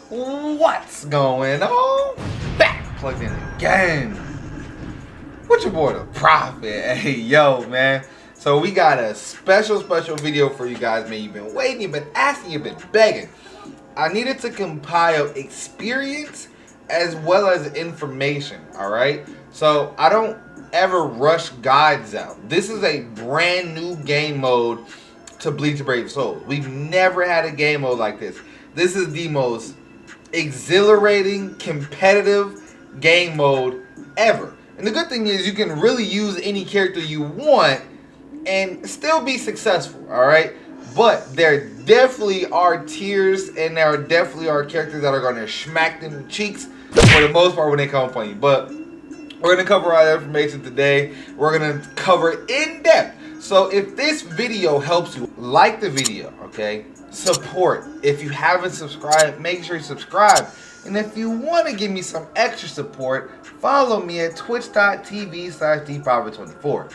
What's going on? Back plugged in again. With your boy the Prophet. Hey yo, man. So we got a special video for you guys, man. You've been waiting, you've been asking, you've been begging. I needed to compile experience as well as information, alright? So I don't ever rush guides out. This is a brand new game mode to Bleach Brave Souls. We've never had a game mode like this. This is the most exhilarating, competitive game mode ever. And the good thing is you can really use any character you want and still be successful, alright? But there definitely are tiers and there definitely are characters that are going to smack them in the cheeks for the most part when they come upon you. But we're going to cover all that information today. We're going to cover it in depth. So if this video helps you, like the video, okay? Support. If you haven't subscribed, make sure you subscribe. And if you want to give me some extra support, follow me at twitch.tv/dprophet24.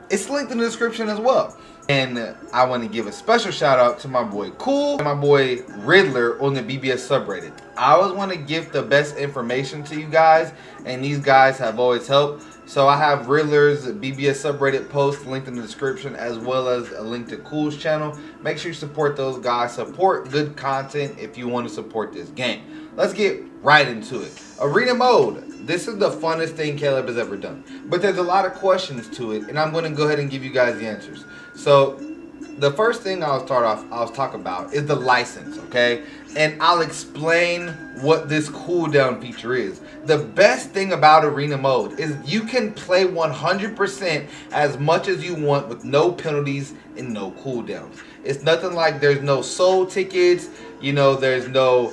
It's linked in the description as well. And I want to give a special shout out to my boy Cool and my boy Riddler on the BBS subreddit. I always want to give the best information to you guys, and these guys have always helped. So I have Riddler's BBS subreddit post linked in the description, as well as a link to Cool's channel. Make sure you support those guys. Support good content if you want to support this game. Let's get right into it. Arena mode. This is the funnest thing Caleb has ever done. But there's a lot of questions to it, and I'm going to go ahead and give you guys the answers. So the first thing I'll talk about is the license, okay? And I'll explain what this cooldown feature is. The best thing about arena mode is you can play 100% as much as you want with no penalties and no cooldowns. It's nothing like there's no soul tickets, there's no,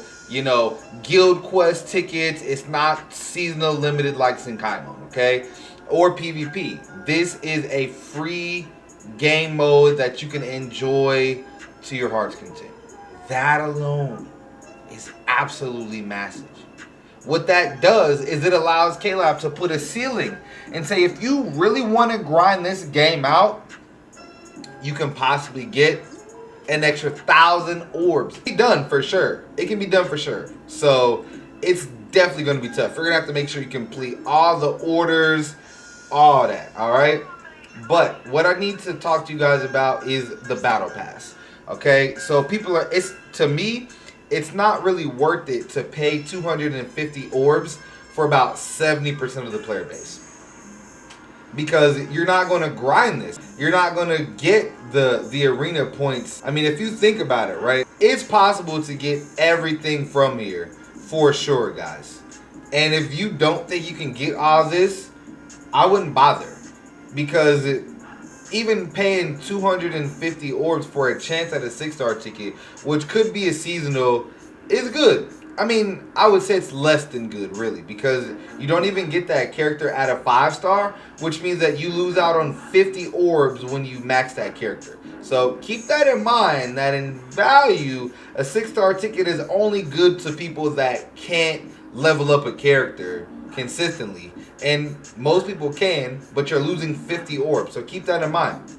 guild quest tickets. It's not seasonal limited like Senkaimon, okay? Or PvP. This is a free game mode that you can enjoy to your heart's content. That alone is absolutely massive. What that does is it allows Caleb to put a ceiling and say, if you really want to grind this game out, you can possibly get an extra 1,000 orbs. Be done for sure. It can be done for sure. So it's definitely going to be tough. We're going to have to make sure you complete all the orders, all that, all right? But what I need to talk to you guys about is the battle pass. Okay, so to me, it's not really worth it to pay 250 orbs for about 70% of the player base. Because you're not going to grind this. You're not going to get the arena points. I mean, if you think about it, right? It's possible to get everything from here for sure, guys. And if you don't think you can get all this, I wouldn't bother. Because even paying 250 orbs for a chance at a 6-star ticket, which could be a seasonal, is good. I mean, I would say it's less than good, really, because you don't even get that character at a 5-star, which means that you lose out on 50 orbs when you max that character. So keep that in mind, that in value, a 6-star ticket is only good to people that can't level up a character consistently. And most people can, but you're losing 50 orbs. So keep that in mind.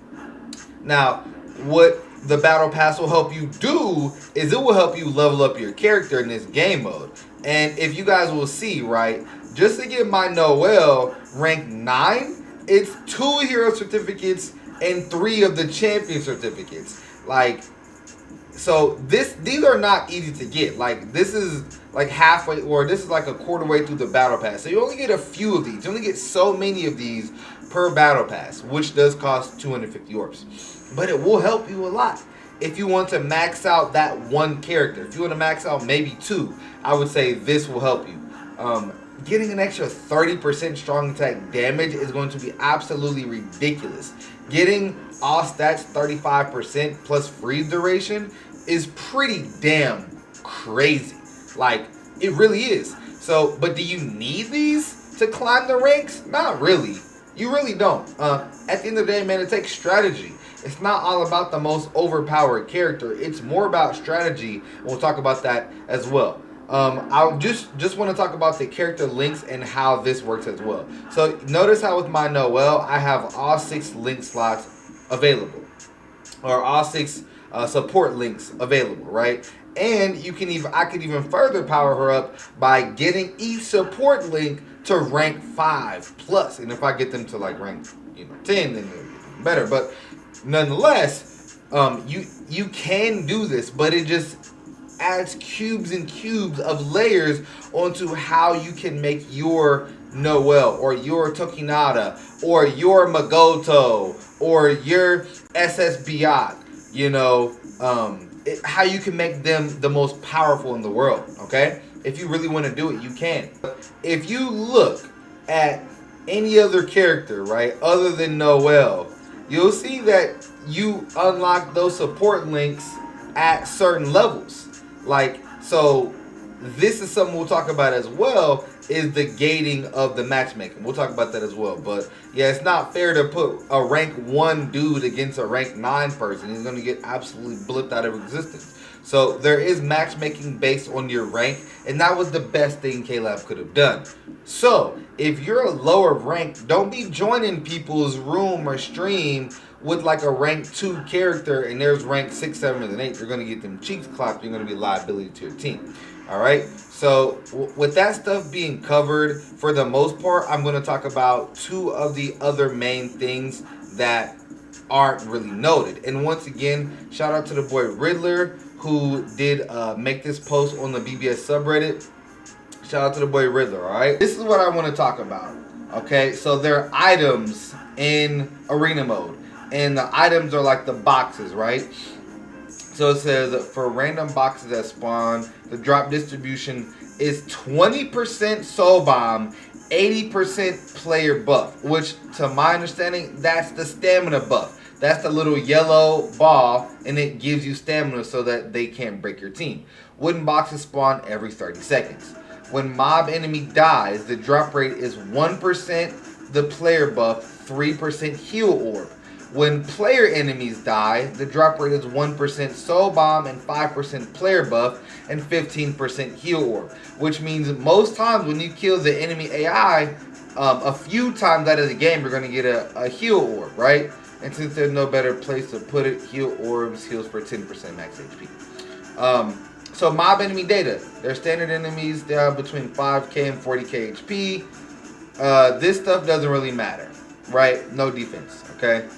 Now, what the battle pass will help you do is it will help you level up your character in this game mode. And if you guys will see, right, just to get my Noel rank 9, it's 2 hero certificates and 3 of the champion certificates. Like, so these are not easy to get. Like, this is like halfway, or this is like a quarter way through the battle pass. So you only get a few of these. You only get so many of these per battle pass, which does cost 250 orbs. But it will help you a lot if you want to max out that one character. If you want to max out maybe 2, I would say this will help you. Getting an extra 30% strong attack damage is going to be absolutely ridiculous. Getting all stats 35% plus freeze duration is pretty damn crazy. Like, it really is. So, but do you need these to climb the ranks? Not really. You really don't. At the end of the day, man, it takes strategy. It's not all about the most overpowered character. It's more about strategy. We'll talk about that as well. I just want to talk about the character links and how this works as well. So notice how with my Noel, I have all 6 link slots available, or all 6 support links available, right? And you can even, I could even further power her up by getting each support link to rank 5+. And if I get them to like rank 10, then it's better. But nonetheless, you can do this, but it just adds cubes and cubes of layers onto how you can make your Noel or your Tokinata or your Magoto or your SSBI, how you can make them the most powerful in the world, okay? If you really want to do it, you can. If you look at any other character, right, other than Noel, you'll see that you unlock those support links at certain levels. Like, so this is something we'll talk about as well, is the gating of the matchmaking. We'll talk about that as well. But yeah, it's not fair to put a rank 1 dude against a rank 9 person. He's going to get absolutely blipped out of existence. So there is matchmaking based on your rank, and that was the best thing K-Lab could have done. So if you're a lower rank, don't be joining people's room or stream with like a rank 2 character and there's rank 6, 7, and 8. You're going to get them cheeks clapped. You're going to be a liability to your team. All right. So with that stuff being covered, for the most part, I'm going to talk about 2 of the other main things that aren't really noted. And once again, shout out to the boy Riddler, who did make this post on the BBS subreddit. Shout out to the boy Riddler, alright? This is what I want to talk about, okay? So there are items in arena mode, and the items are like the boxes, right? So it says, for random boxes that spawn, the drop distribution is 20% soul bomb, 80% player buff, which to my understanding, that's the stamina buff. That's the little yellow ball, and it gives you stamina so that they can't break your team. Wooden boxes spawn every 30 seconds. When mob enemy dies, the drop rate is 1% the player buff, 3% heal orb. When player enemies die, the drop rate is 1% soul bomb and 5% player buff and 15% heal orb. Which means most times when you kill the enemy AI, a few times out of the game, you're going to get a heal orb, right? And since there's no better place to put it, heal orbs heals for 10% max HP. So mob enemy data. Their standard enemies, they are between 5k and 40k HP. This stuff doesn't really matter, right? No defense, okay?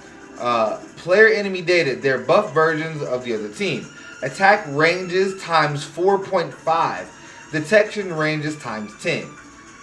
Player enemy data. They're buff versions of the other team. Attack ranges times 4.5. Detection ranges times 10.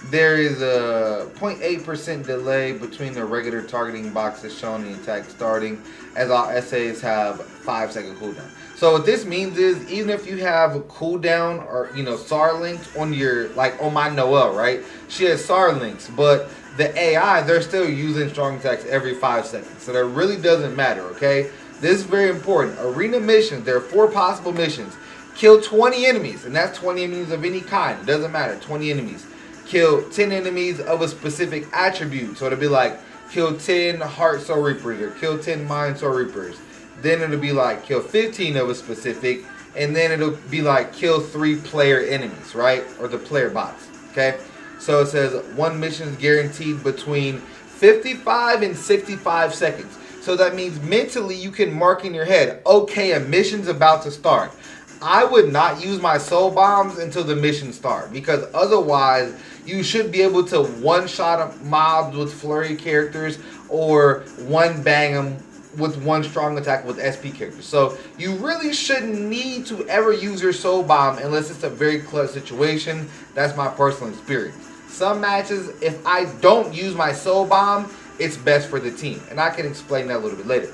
There is a 0.8% delay between the regular targeting boxes shown in the attack starting, as all essays have 5-second cooldown. So what this means is, even if you have a cooldown or SAR links on your, like on my Noelle, right? She has SAR links, but the AI, they're still using strong attacks every 5 seconds. So that really doesn't matter, okay? This is very important. Arena missions, there are 4 possible missions. Kill 20 enemies, and that's 20 enemies of any kind. It doesn't matter, 20 enemies. Kill 10 enemies of a specific attribute. So it'll be like, kill 10 Heart Soul Reapers or kill 10 Mind Soul Reapers. Then it'll be like, kill 15 of a specific. And then it'll be like, kill 3 player enemies, right? Or the player bots, okay? So it says 1 mission is guaranteed between 55 and 65 seconds. So that means mentally you can mark in your head, okay, a mission's about to start. I would not use my soul bombs until the mission starts, because otherwise you should be able to one-shot mobs with flurry characters or one-bang them with 1 strong attack with SP characters. So you really shouldn't need to ever use your soul bomb unless it's a very clutch situation. That's my personal experience. Some matches, if I don't use my soul bomb, it's best for the team. And I can explain that a little bit later.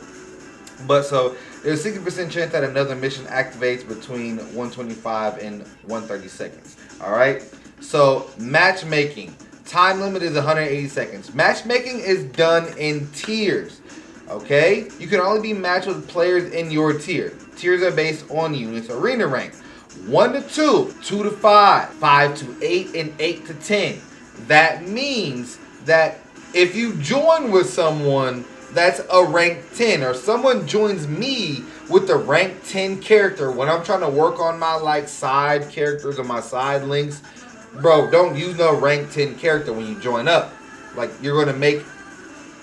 But so there's a 60% chance that another mission activates between 125 and 130 seconds. Alright? So matchmaking. Time limit is 180 seconds. Matchmaking is done in tiers. Okay? You can only be matched with players in your tier. Tiers are based on units arena rank. 1 to 2, 2 to 5, 5 to 8, and 8 to 10. That means that if you join with someone that's a rank 10, or someone joins me with the rank 10 character when I'm trying to work on my like side characters or my side links, bro, don't use no rank 10 character when you join up. Like, you're going to make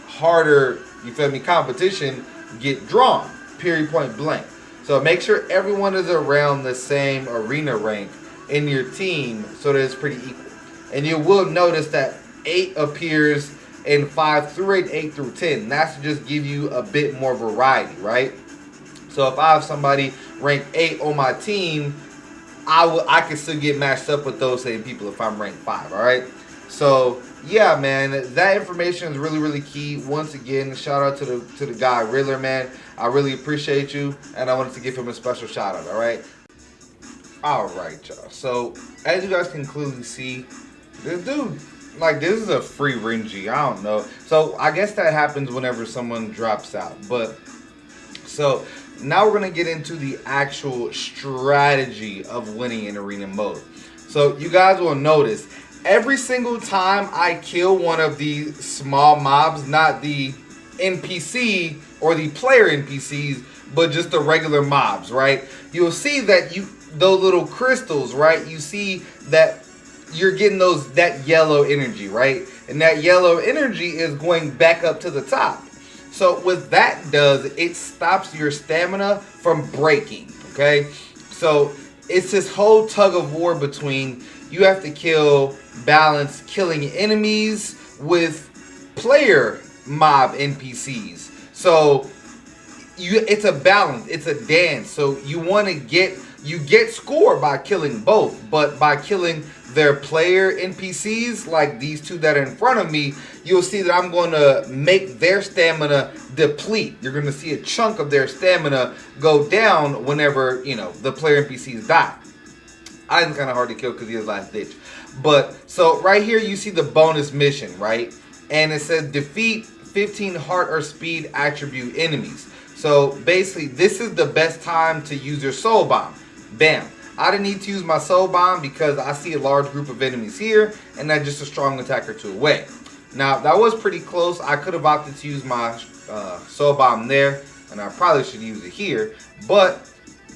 harder, you feel me, competition get drawn, period, point blank. So make sure everyone is around the same arena rank in your team so that it's pretty equal. And you will notice that 8 appears in 5 through 8, 8 through 10. That's to just give you a bit more variety, right? So if I have somebody ranked 8 on my team, I can still get matched up with those same people if I'm ranked 5, all right? So yeah, man, that information is really, really key. Once again, shout out to the guy Riddler, man. I really appreciate you, and I wanted to give him a special shout out. All right, y'all. So as you guys can clearly see, this dude, like, this is a free Renji. I don't know. So I guess that happens whenever someone drops out. But so now we're gonna get into the actual strategy of winning in arena mode. So you guys will notice, every single time I kill one of these small mobs, not the NPC or the player NPCs, but just the regular mobs, right? You'll see that those little crystals, right? You see that you're getting that yellow energy, right? And that yellow energy is going back up to the top. So what that does, it stops your stamina from breaking, okay? So it's this whole tug of war between, you have to balance killing enemies with player mob NPCs. So it's a balance, it's a dance. So you get score by killing both, but by killing their player NPCs, like these two that are in front of me, you'll see that I'm going to make their stamina deplete. You're going to see a chunk of their stamina go down whenever, the player NPCs die. I'm kind of hard to kill because he has last ditch. But so right here you see the bonus mission, right? And it says defeat 15 heart or speed attribute enemies. So basically this is the best time to use your soul bomb. Bam. I didn't need to use my soul bomb because I see a large group of enemies here, and that's just a strong attack or two away. Now that was pretty close. I could have opted to use my soul bomb there, and I probably should use it here, but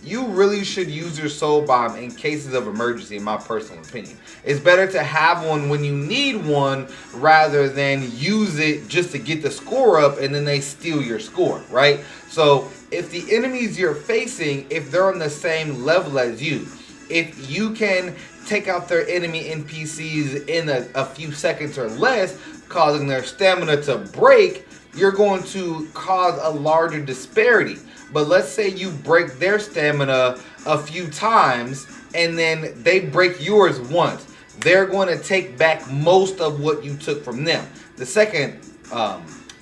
you really should use your soul bomb in cases of emergency, in my personal opinion. It's better to have one when you need one rather than use it just to get the score up and then they steal your score, right? So if the enemies you're facing, if they're on the same level as you, if you can take out their enemy NPCs in a few seconds or less, causing their stamina to break, you're going to cause a larger disparity. But let's say you break their stamina a few times and then they break yours once. They're going to take back most of what you took from them. The second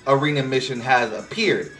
arena mission has appeared.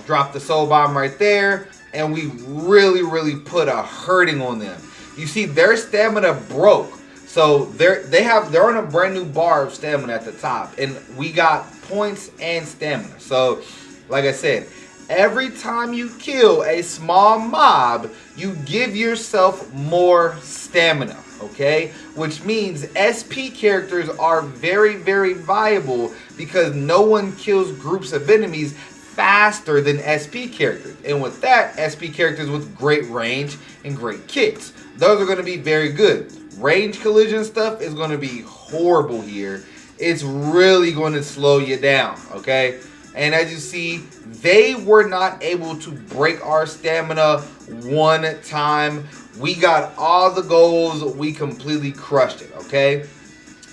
Drop the soul bomb right there, and we really, really put a hurting on them. You see, their stamina broke. So they're on a brand new bar of stamina at the top, and we got points and stamina. So, like I said, every time you kill a small mob, you give yourself more stamina, okay? Which means SP characters are very, very viable because no one kills groups of enemies faster than SP characters. And with that, SP characters with great range and great kits. Those are going to be very good. Range collision stuff is going to be horrible here. It's really going to slow you down, okay? And as you see, they were not able to break our stamina one time. We got all the goals. We completely crushed it, okay?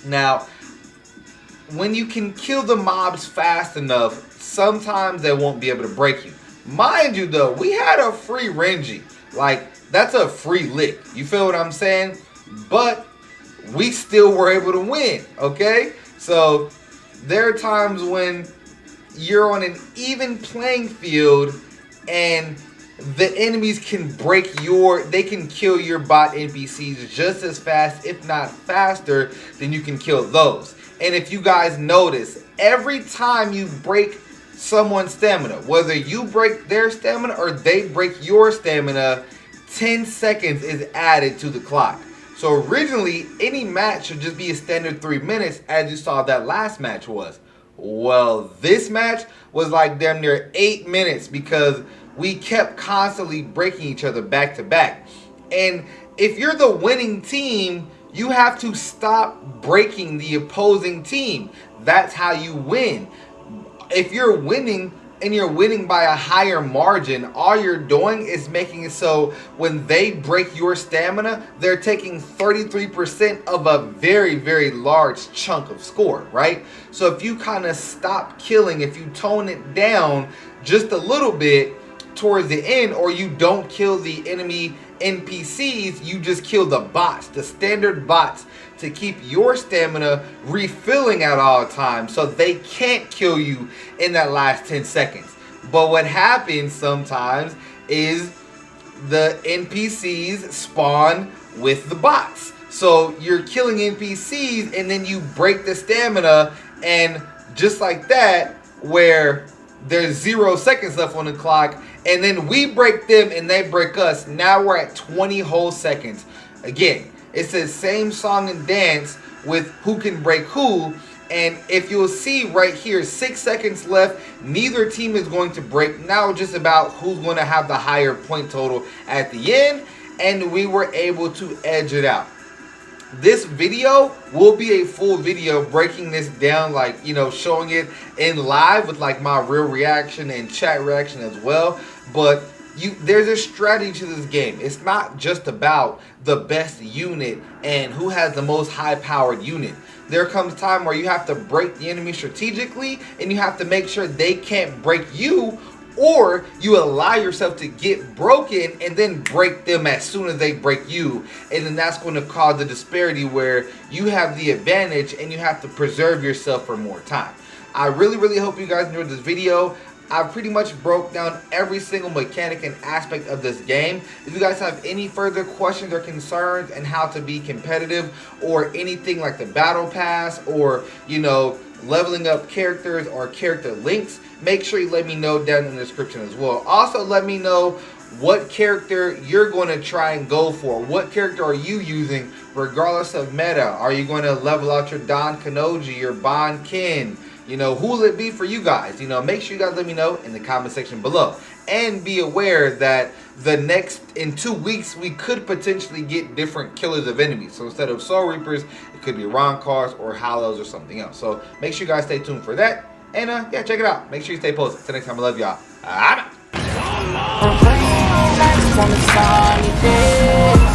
Now, when you can kill the mobs fast enough, sometimes they won't be able to break you. Mind you, though, we had a free Renji. Like, that's a free lick. You feel what I'm saying? But we still were able to win, okay? So there are times when you're on an even playing field and the enemies can they can kill your bot NPCs just as fast, if not faster, than you can kill those. And if you guys notice, every time you break someone's stamina, whether you break their stamina or they break your stamina, 10 seconds is added to the clock. So originally, any match should just be a standard 3 minutes, as you saw that last match was. Well, this match was like damn near 8 minutes because we kept constantly breaking each other back to back. And if you're the winning team, you have to stop breaking the opposing team. That's how you win. If you're winning, and you're winning by a higher margin, all you're doing is making it so when they break your stamina, they're taking 33% of a very, very large chunk of score, right? So if you kind of stop killing, if you tone it down just a little bit towards the end, or you don't kill the enemy NPCs, you just kill the bots, the standard bots, to keep your stamina refilling at all times so they can't kill you in that last 10 seconds. But what happens sometimes is the NPCs spawn with the bots. So you're killing NPCs and then you break the stamina, and just like that, where there's 0 seconds left on the clock, and then we break them and they break us, now we're at 20 whole seconds. Again, it's the same song and dance with who can break who. And if you'll see right here, 6 seconds left, neither team is going to break. Now just about who's going to have the higher point total at the end, and we were able to edge it out. This video will be a full video breaking this down, like, you know, showing it in live with like my real reaction and chat reaction as well. But there's a strategy to this game. It's not just about the best unit and who has the most high-powered unit. There comes time where you have to break the enemy strategically, and you have to make sure they can't break you, or you allow yourself to get broken and then break them as soon as they break you. And then that's going to cause the disparity where you have the advantage and you have to preserve yourself for more time. I really hope you guys enjoyed this video. I pretty much broke down every single mechanic and aspect of this game. If you guys have any further questions or concerns and how to be competitive, or anything like the battle pass, or, you know, leveling up characters or character links, make sure you let me know down in the description as well. Also, let me know what character you're going to try and go for. What character are you using regardless of meta? Are you going to level out your Don Kanoji, your Bon Ken? You know, who will it be for you guys? You know, make sure you guys let me know in the comment section below. And be aware that in 2 weeks, we could potentially get different killers of enemies. So instead of Soul Reapers, it could be Ronkars or Hollows or something else. So make sure you guys stay tuned for that. And yeah, check it out. Make sure you stay posted. Till next time, I love y'all. I'm out.